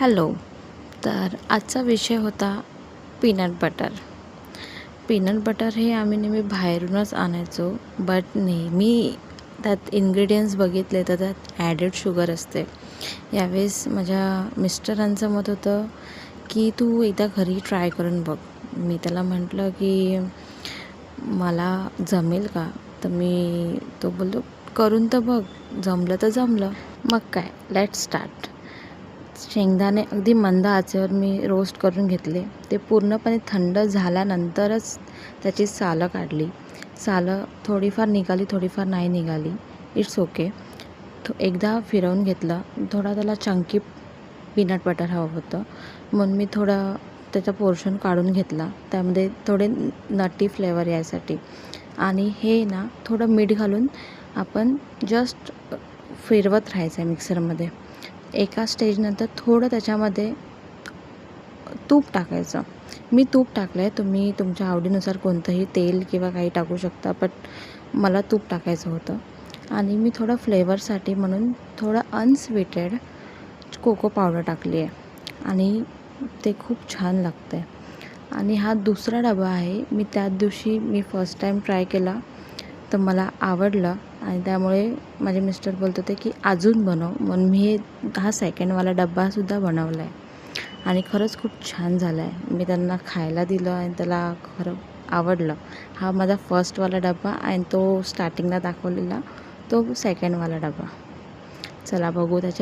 Hello. तर आजचा विषय होता पीनट बटर. पीनट बटर हे आम्ही नेहमी बाहेरूनच आणायचो, बट नेहमी त्यात इन्ग्रेडियंट्स बघितले तर त्यात ॲडेड शुगर असते. यावेळेस माझ्या मिस्टरांचं मत होतं की तू एकदा घरी ट्राय करून बघ. मी त्याला म्हटलं की मला जमेल का? तर तो बोललो करून तर बघ, जमलं तर जमलं. मग काय, लेट्स स्टार्ट. शेंगदाणे अगदी मंद आचेवर मी रोस्ट करून घेतले. ते पूर्णपणे थंड झाल्यानंतरच त्याची सालं काढली. सालं थोडीफार निघाली, थोडीफार नाही निघाली, इट्स ओके. एकदा फिरवून घेतलं. थोडा त्याला चंकी पीनट बटर हवं होतं, म्हणून मी थोडा त्याचा पोर्शन काढून घेतला. त्यामध्ये थोडे नटी फ्लेवर यायसाठी. आणि हे ना थोडं मीठ घालून आपण जस्ट फिरवत राहायचं आहे मिक्सरमध्ये. एका स्टेजनंतर थोडं त्याच्यामध्ये तूप टाकायचं. मी तूप टाकलं आहे. तुम्ही तुमच्या आवडीनुसार कोणतंही तेल किंवा काही टाकू शकता, बट मला तूप टाकायचं होतं. आणि मी थोडं फ्लेवरसाठी म्हणून थोडं अनस्वीटेड कोको पावडर टाकली आहे आणि ते खूप छान लागतं आहे. आणि हा दुसरा डबा आहे. त्याच दिवशी मी फर्स्ट टाईम ट्राय केला तर मला आवडलं आणि त्यामुळे माझे मिस्टर बोलत होते की अजून बनव, म्हणून मी हा सेकंडवाला डब्बासुद्धा बनवला आहे आणि खरंच खूप छान झाला आहे. मी त्यांना खायला दिलं आणि त्याला खरं आवडलं. हा माझा फर्स्टवाला डब्बा आणि तो स्टार्टिंगला दाखवलेला तो सेकंडवाला डबा. चला बघू त्याच्या